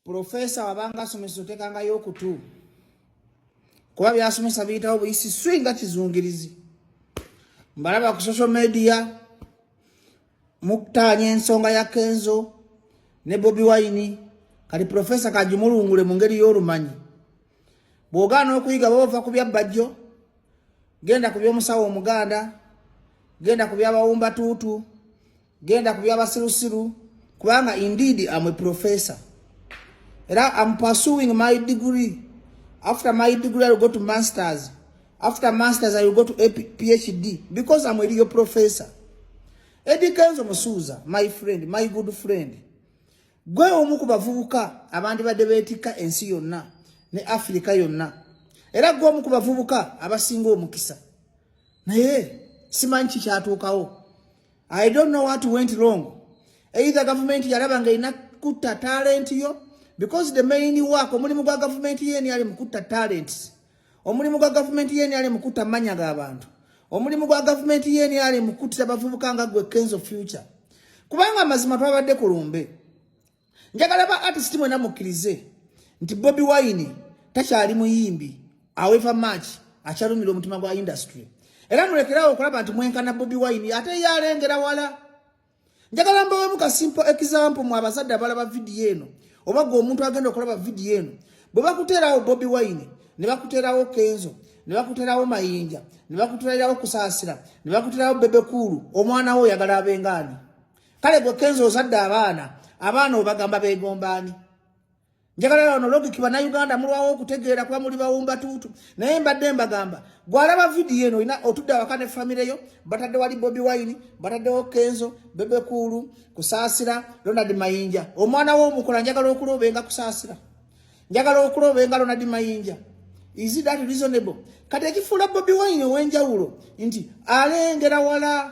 Professor wabanga asomesa otekanga yokutu. Kuba byasomesa biyitawo buyisi swinga kizungirizi. Mbalaba ku social media mukutanya ensonga ya Kenzo ne Bobi Wine kali Professor kajimulungule mu ngeri y'olumanyi. Bw'ogaana okuyiga bova ku bya Bajjo, genda ku by'omusawo omuganda, genda ku by'abawumba tuutu, genda ku by'abasirusiru, kubanga indeed I'm a professor. Era I'm pursuing my degree. After my degree, I will go to masters. After masters, I will go to a PhD because I'm a real professor. Eddy Kenzo Musuza, my friend, my good friend. Gwe omuku bavubuka abandi badebetika ensi yonna ne Afrika yonna. Era gwe omuku bavubuka abasinga omukisa. Naye simanyi kyatuukawo. I don't know what went wrong. Either government yalabanga ina kutta talent yo. Because the main work omulimu gwa government yeni ali mukutta talents. Omulimu gwa government yeni ali mukutta manya ga abantu. Omulimu gwa government yeni ali mukutta bavubuka nga gwe Kenzo future. Kubanga mazima twabadde kulumbe. Njagala ba artist mwe namukkirize nti Bobi Wine takyali muyimbi awefa match akyalumira omutima gwa industry. Era mulekerawo okulaba nti mwenkana Bobi Wine ate yalengera wala. Njagala mbawe muka simple example mu abazadde abalaba video eno. Oba gwe omuntu agenda okulaba video eno bwe bakuterawo Bobi Wine ne bakuterawo Kenzo ne bakuterawo Mayinja ne bakuterawo Kusaasira ne bakuterawo Bebekulu omwana wo yagala abengani kale gwe Kenzo ozadde abaana obagamba begombani. Njagala ono logic bana Uganda mulwawo okutegeera kwa muli bawumba tuutu naye mbadde mbagamba gwalaba video eno ina otudde wakane family yo batadde wali Bobi Wine bataddewo Kenzo Bebekulu Kusaasira Ronald Mayinja omwana wo omukola njagala okulobenga Kusaasira njagala okulobenga Ronald Mayinja. Is it that reasonable? Kati ekifuula Bobi Wine ow'enjawulo nti alengera wala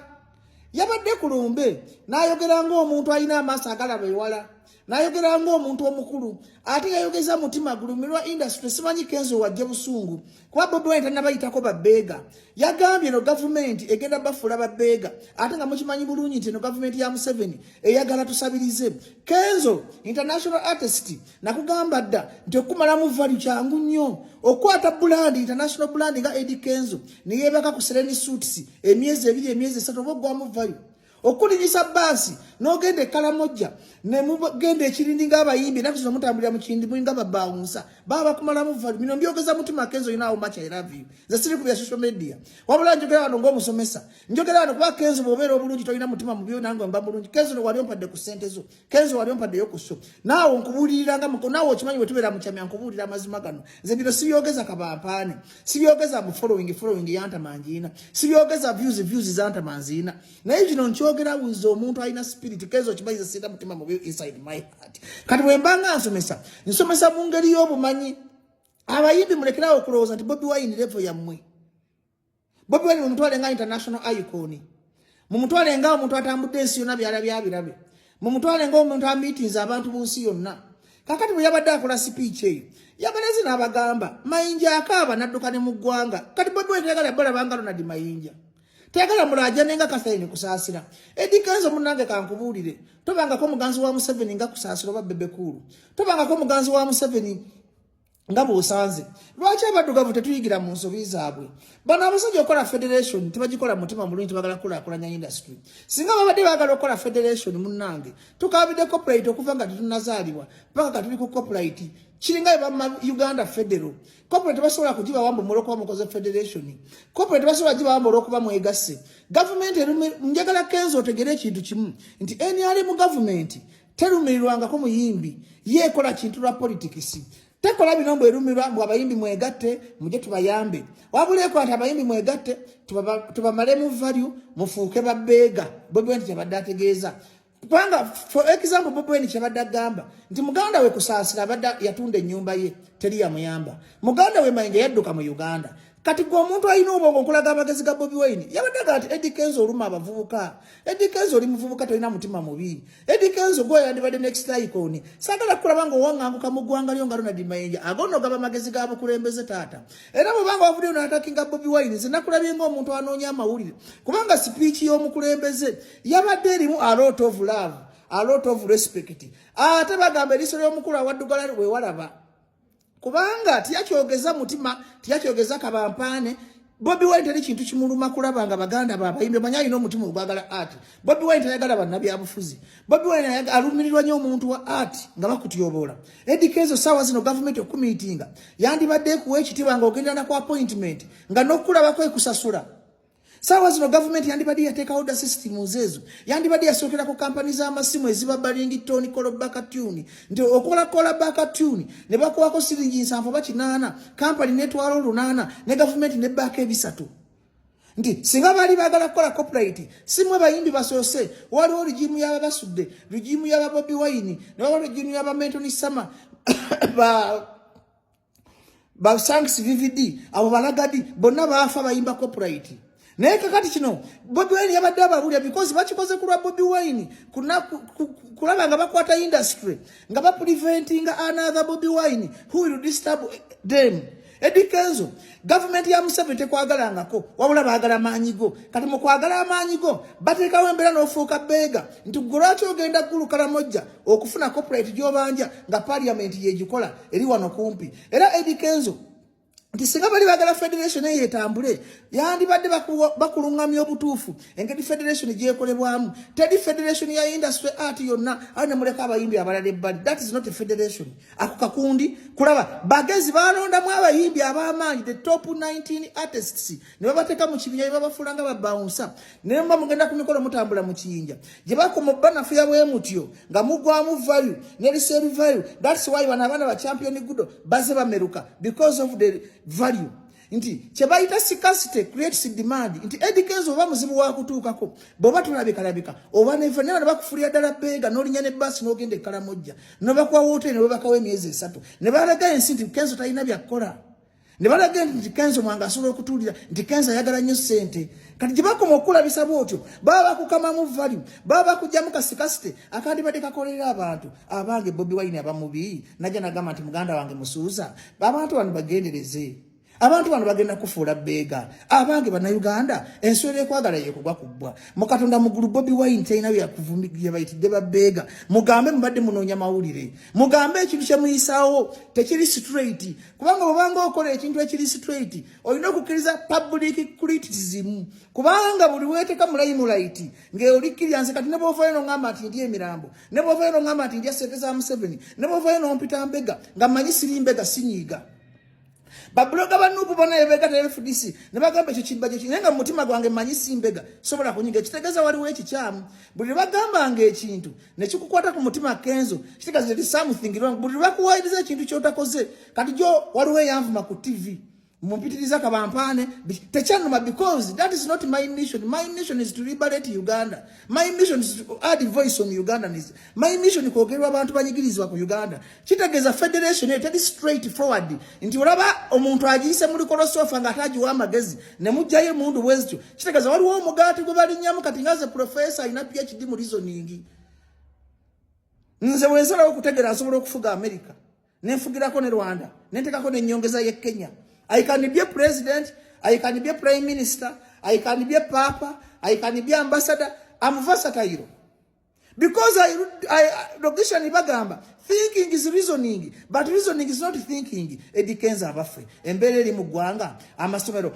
yabadde kulumbe n'ayogera ng'omuntu alina amaaso agalaba ewala n'ayogera ng'omuntu omukulu ate yayogeza mutima gulumirwa industry simanyi Kenzo wajja busungu kuba Bobi Wine tannabayitako babbeega yagambye no government egenda bafuula babbeega ate nga mukimanyi bulungi nti no government ya Museveni eyagala tusabirize Kenzo international artist nakugamba dda nti okumalamu value kyangu nnyo okwata brand international brand nga Eddy Kenzo niyeebaka ku Sereni Suits emyezi 2 emyezi 3 obogwamu value okulinyisa basi n'ogende Kalamojja ne mugende ekirindi ng'abayimbi nakuzo mutambulira mu kindi mwinga babawunsa baba kumalamu value bino mbyogeza mutima Kenzo you know how much I love you ze siri ku social media wabula njogera wano ng'omusomesa njogera wano kuba Kenzo bw'obeera obulungi tolina mutima mubi nange mba bulungi Kenzo no wali ompadde ku ssente zo Kenzo wali ompadde yo ku so naawe nkubulirira nga naawe okimanyi bwe tubeera mu kyamya nkubulira amazima gano nze bino sibyogeza kabampaane sibyogeza mu following yanta manjiina sibyogeza views zanta manziina naye kino nkyogera wizo omuntu alina spirit Kenzo kibayiza sita mutima mubi inside my heart. Kati wembanga nsomesa mu ngeri y'obumanyi abayimbi mulekerawo okulowooza nti Bobi Wine level yammwe. Bobi Wine mumutwale nga international icon. Mumutwale nga omuntu atambudde ensi yonna byabirabe. Mumutwale nga omuntu meetings abantu mu nsi yonna. Kakati bwe yabadde akola speech eyo yabalezi n'abagamba Mayinja akaaba n'adduka ne mu ggwanga. Kati Bobi Wine tegala bola bangalo na di Mayinja. Tegala mulaja nenga Kasaini Kusaasira. Eddy Kenzo munange kankubulire. Tobanga ko muganzi wa Museveni nga Kusaasira ba Bebekulu. Tobanga ko muganzi wa Museveni nga Busanze. Lwaki abaddugavu tetuyigira mu nsobi zaabwe? Bano abasajja okola federation tebagikola mutima mulungi bagala kulaakulanya industry. Singa babadde bagala okola federation munange. Tukabide corporate okuva nga tunazaalibwa. Paka katuli ku corporate. Chiringa ba Uganda Federal. Corporate basobola kujiba wambo muloko mukoze federation. Corporate basobola jiba wambo muloko ba mwegase. Government njagala Kenzo otegere ekintu kimu nti eni ali mu government terumirirwanga ko muyimbi yekola kintu lwa politics. Tekola binombo erumirwa mu abayimbi mwegatte muje tubayambe. Wabule ko atabayimbi mwegatte tubamale mu value mufuuke babbeega. Bobi Wine kyabadde ategeeza. Kwanga for example Bobi Wine kyabadde agamba nti muganda we Kusaasira abadde yatunda ennyumba ye teri yamuyamba. Muganda we Mayinja yadduka mu Uganda. Kati gwe omuntu alina obwongo nkulaga amagezi ga Bobi Wine yabadde agati Eddy Kenzo oluma abavubuka. Eddy Kenzo oli muvubuka tolina mutima mubi. Eddy Kenzo gwe yandibadde next icon. Sagala kulaba ngo wanganguka mu ggwanga lyo nga Ronald Mayinja agono gaba amagezi ga bukulembeze taata. Era mubanga wavudde na attackinga Bobi Wine zinakulabye ng'omuntu anoonya amawulire. Kubanga speech y'omukulembeze yabadde erimu a lot of love. a lot of respect. Ate bagamba eriiso ly'omukulu awaddugala we walaba. Kubanga tiyakyogeza mutima, tiyakyogeza kabampaane. Bobi Wine teri kintu kimuluma kulaba nga baganda babayimbe manyi alina omutima ogwagala art. Bobi Wine tayagala bannabyabufuzi. Bobi Wine alumirirwa nnyo omuntu wa art nga bakutyoboola. Eddy Kenzo saawa zino government okumiitinga yandibadde kuwa ekitiibwa nga ogendana ku appointment nga n'okulabako ekusasula. Saawa zino government yandibadde yateeka order system ezo. Yandibadde yasookera ku kampani z'amasimu eziba Barington Call Back Tune. Nti okola Call Back Tune ne bakuwako siringi 7 ba 8 kampani netwala 8 ne government ne back ebisatu. Nti singa bali bagala kola copyright simwe bayimbi basoose waliwo rigimu yaba basudde rigimu yaba Bobi Wine ne waliwo rigimu yaba Mentoni Sama ba Sanks VVD abo balagadi bonna baafa bayimba copyright. Naye kakati kino Bobi Wine yabadde ababulya because bakikoze kulwa Bobi Wine kulaba nga bakwata industry nga bapreventinga another Bobi Wine who will disturb them. Eddy Kenzo government ya Museveni tekwagalangako wabula baagala maanyigo kati mu kwagala amaanyigo bateekawo embeera n'ofuuka beega nti lwaki ogenda ggulukala mojja okufuna corporate gy'obanja nga parliament yegikola eri wano kumpi. Era Eddy Kenzo nti singa bali bagala federation eyetambule yandibadde bakulungamya obutuufu engeri federation gyekolebwamu tedi federation ya industry art yonna awo ne muleka abayimbi abalala ebbali. That is not a federation. Ako kakundi kulaba bagezi balondamu abayimbi ab'amaanyi the top 19 artists ne babateeka mu kibinya ne babafuula nga babawunsa ne mba mugenda ku mikolo mutambula mu kiyinja gye bakoma banafuya bwe mutyo nga mugwamu value ne resale value. That's why bano abaana ba champion gudo baze bameruka because of the value. Nti chebaita scarcity creates demand. Nti Eddy Kenzo oba muzibu wa kutuukako boba tulabika oba nefanira bakufulia dala bega n'olinya ne bus n'ogenda ekkala mojja no bakwa wote ne bakawe emyezi 3 ne balaga ensi nti Kenzo talina byakola ne balaga nti Kenzo mwanga asobola okutulira nti Kenzo ayagala nnyo ssente kati gye bakoma okulabisa bwotyo baba bakukamamu value baba bakujjamu kasikasite akandi badde kakolera abantu abange Bobi Wine abamubi najja nagamba nti muganda wange musuuza abantu bano bagendereze abantu bano bagenda kufuula beega abange bana Uganda enswere kwagala yekugwa kubbwa mukatonda mugulu Bobi Wine tayina byakuvumigira bayitidde babeega mugambe mubadde munoonya mawulire mugambe ekintu kyemuyisaawo tekiri straight kubanga obanga okola ekintu ekiri straight olina okukkiriza public criticism kubanga buli weeteka mulayimulaiti ng'olikkirya nze kati ne bw'ovaayo n'oŋŋamba nti ndi emirambo ne bw'ovaayo n'oŋŋamba nti ndi ssente za Museveni ne bw'ovaayo n'ompita mbega nga mmanyi siri mbega sinyiiga. Babloga banupu bana yebega na FDC ne bagamba ekyo kibba kye nga mutima gwange manyi simbega sobola kunyiga kitegeza waliwo ekikyamu buli bagamba nga ekintu ne kikukwata ku mutima Kenzo kitegeza there is something wrong buli bakuwairiza ekintu kyotakoze kati jo waliwo yanvuma ku TV mumpitiriza kabampane techanuma because that is not my mission. My mission is to liberate Uganda. My mission is to add voice on Ugandans. My mission is kwogerwa abantu banyigirizwa ku Uganda. Kitegeza federation etali straight forward nti olaba omuntu agiyise muri kolosofa nga atagiwa amagezi ne mujjayo mundu bwezityo kitegeza waliwo omugati gwe balinnyamu kati ngaze professor ina PhD mu reasoning nze wensala okutegera asobola okufuga America nenfugirako ne Rwanda nentekako n'ennyongeza ye Kenya. I can be a president, I can be a prime minister, I can be a papa, I can be ambassador. I'm versatile. Because Logisha Nibagamba, thinking is reasoning, but reasoning is not thinking. Eddy Kenzo abafe. Embereri mugwanga, amasomero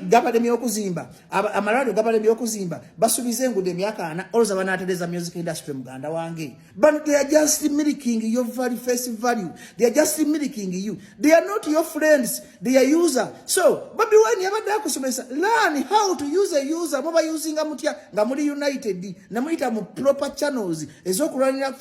gabademi okuzimba, amarado gabademi okuzimba, basubize ngude myaka ana, oloza banatereza music industry muganda wange. But they are just milking your very face value. They are just milking you. They are not your friends, they are user. So, Bobi Wine yabadde akusomesa, learn how to use a user, moba using amutya, nga muri united, na mulita mu proper channels, ezokulanira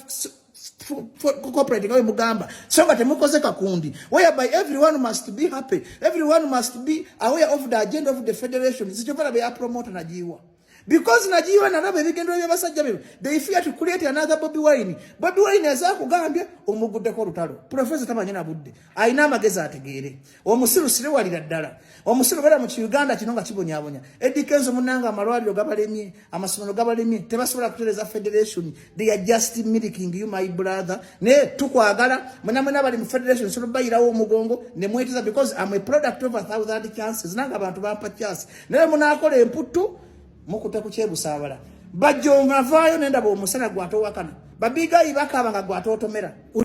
corporate ngawe mugamba so nga temukoze kakundi whereby everyone must be happy, everyone must be aware of the agenda of the federation. Sichopala be promote najiwa because najiwa na nabe bigendo byabasajja bebe they fear to create another Bobi Wine. Bobi Wine aza kugambye omugudde ko lutalo professor tamanyina budde aina amagezi ategeere omusiru sire walira ddala omusiru bera mu Uganda kino nga kibonyabonya. Eddy Kenzo munanga amalwaliro gabalemye amasomero gabalemye tebasobola kutereza federation. They are just milking you my brother ne tukwagala muna bali mu federation so bayirawo omugongo ne mwetiza because I'm a product of 1,000 chances nanga abantu bampa chance ne munakola emputu mukuta ku kyebusabala Bajjo mvaayo nenda bo musana gwato wakana babigayi bakaba nga gwatotomera